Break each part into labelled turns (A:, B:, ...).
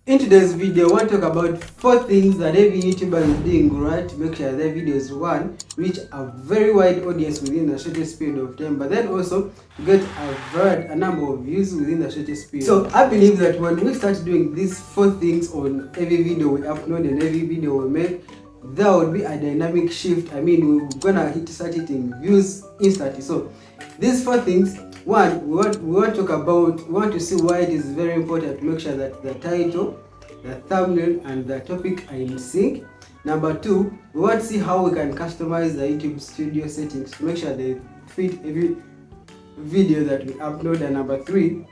A: In today's video, I want to talk about 4 things that every YouTuber is doing right to make sure their videos, one, reach a very wide audience within the shortest period of time, but then also to get a number of views within the shortest period. So I believe that when we start doing these 4 things on every video we upload and every video we make, there would be a dynamic shift. I mean, we're gonna start hitting views instantly. So these 4 things. One, we want to talk about, we want to see why it is very important to make sure that the title, the thumbnail, and the topic are in sync. Number 2, we want to see how we can customize the YouTube studio settings to make sure they fit every video that we upload. And number 3,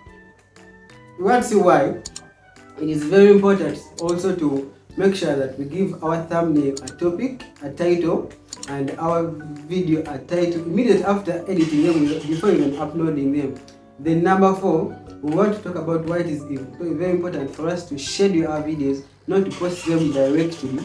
A: we want to see why it is very important also to make sure that we give our thumbnail a topic, a title, and our video a title immediately after editing them, before even uploading them. Then number 4, we want to talk about why it is very important for us to schedule our videos, not to post them directly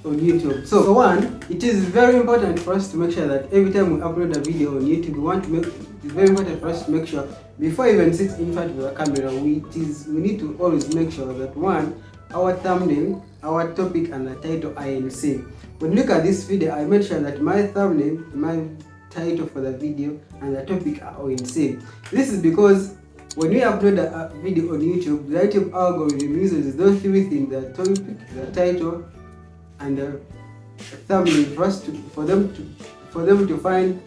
A: on YouTube. So for one, it is very important for us to make sure that every time we upload a video on YouTube, it is very important for us to make sure before even sit in front of the camera, we need to always make sure that one, our thumbnail, our topic, and the title are in sync. When you look at this video, I made sure that my thumbnail, my title for the video, and the topic are all in sync. This is because when we upload a video on YouTube, the YouTube algorithm uses those 3 things: the topic, the title, and the thumbnail for them to find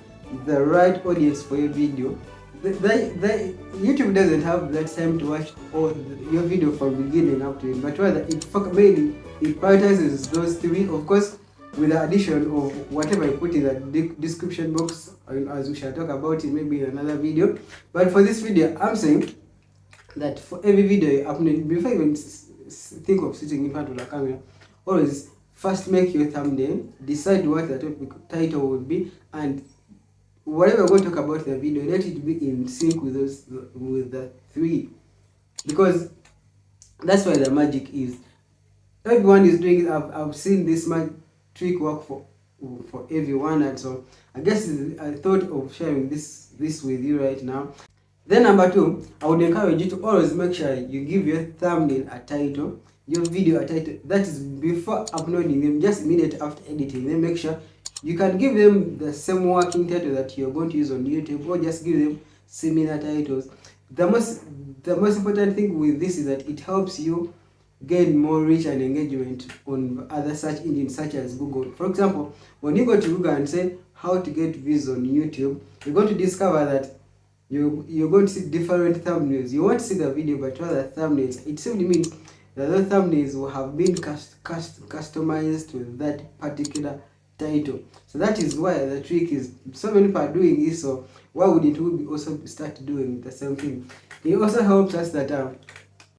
A: the right audience for your video. YouTube doesn't have that time to watch your video from beginning up to end, but rather it prioritizes those 3, of course, with the addition of whatever I put in the description box, as we shall talk about it maybe in another video. But for this video, I'm saying that for every video you upload, before you even think of sitting in front of the camera, always first make your thumbnail, decide what the topic title will be, and whatever we're going to talk about the video, let it be in sync with the 3, because that's where the magic is. Everyone is doing it. I've seen this trick work for everyone, and so I guess I thought of sharing this with you right now. Then number 2, I would encourage you to always make sure you give your thumbnail a title, your video a title. That is before uploading them, just immediately after editing. Then make sure you can give them the same working title that you're going to use on YouTube, or just give them similar titles. The most important thing with this is that it helps you gain more reach and engagement on other search engines such as Google. For example, when you go to Google and say how to get views on YouTube, you're going to discover that you're going to see different thumbnails. You won't see the video, but rather thumbnails. It simply means that those thumbnails will have been customized to that particular title. So that is why the trick is, so many people are doing this, so why wouldn't we also start doing the same thing? It also helps us that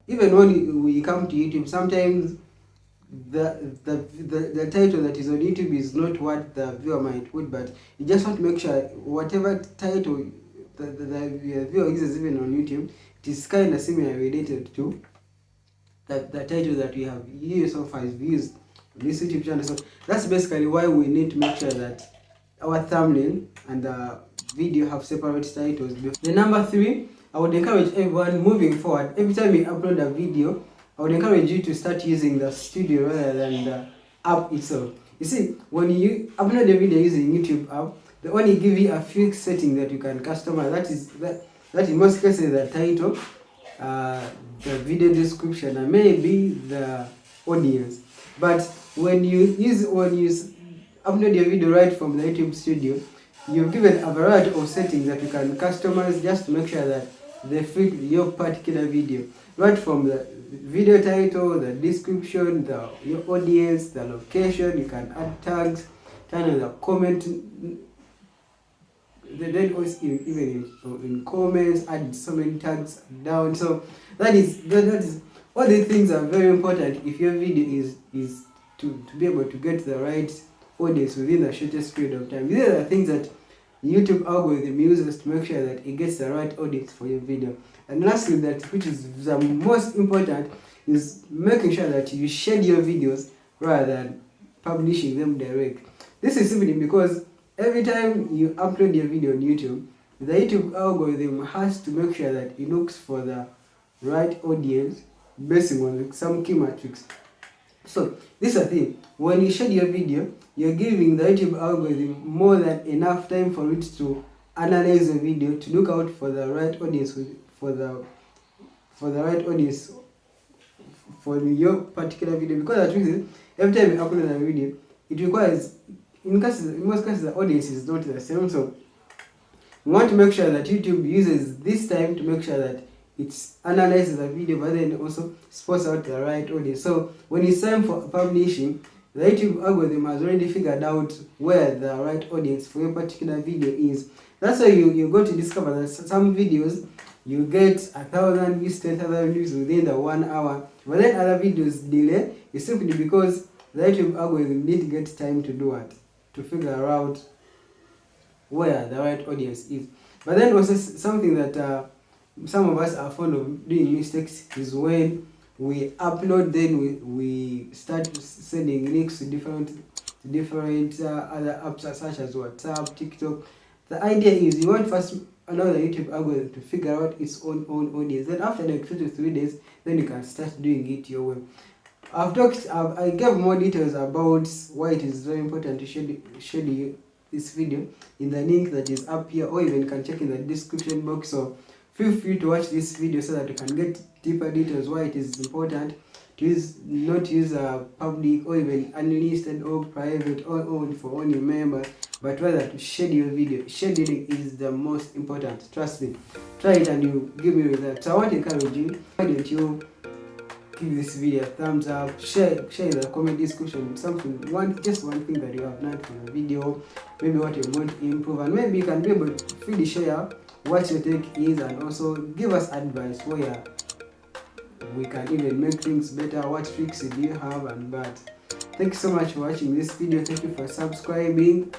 A: even when we come to YouTube, sometimes the title that is on YouTube is not what the viewer might put, but you just want to make sure whatever title the viewer uses even on YouTube, it is kind of similar related to the title that we have used so far is used on this YouTube channel. So that's basically why we need to make sure that our thumbnail and the video have separate titles. The number 3, I would encourage everyone moving forward, every time you upload a video, I would encourage you to start using the studio rather than the app itself. You see, when you upload a video using YouTube app, they only give you a few settings that you can customize. That in most cases the title, the video description, and maybe the audience. But when you upload your video right from the YouTube studio, you've given a variety of settings that you can customize just to make sure that they fit your particular video. Right from the video title, the description, your audience, the location, you can add tags, turn on the comment, then also even in comments, add so many tags down. So that is all these things are very important if your video is to be able to get the right audience within the shortest period of time. These are the things that YouTube algorithm uses to make sure that it gets the right audience for your video. And lastly, which is the most important, is making sure that you share your videos rather than publishing them direct. This is simply because every time you upload your video on YouTube, the YouTube algorithm has to make sure that it looks for the right audience basing on some key metrics. So this is the thing, when you share your video, you're giving the YouTube algorithm more than enough time for it to analyze the video, to look out for the right audience, for the right audience for your particular video. Because the truth is, every time you upload a video, it requires, in most cases the audience is not the same. So we want to make sure that YouTube uses this time to make sure that it analyzes the video, but then also spots out the right audience. So when it's time for publishing, the YouTube algorithm has already figured out where the right audience for your particular video is. That's why you're going to discover that some videos you get 1,000 views, 10,000 views within the 1 hour, but then other videos delay. It's simply because the YouTube algorithm didn't get time to do it, to figure out where the right audience is. But then also something that some of us are fond of doing mistakes is when we upload, then we start sending links to different other apps such as WhatsApp, TikTok. The idea is you want first allow the YouTube algorithm to figure out its own audience. Then after like 2 to 3 days, then you can start doing it your way. I gave more details about why it is very important to share this video in the link that is up here, or even you can check in the description box. So feel free to watch this video so that you can get deeper details why it is important to not use public or even unlisted or private or owned for only members, but rather to share your video. Scheduling is the most important. Trust me. Try it and you give me results. So I want to encourage you. Why don't you give this video a thumbs up, share in the comment description just one thing that you have learned from the video, maybe what you want to improve, and maybe you can be able to freely share what your take is, and also give us advice where we can even make things better. What tricks do you have and that. Thank you so much for watching this video. Thank you for subscribing.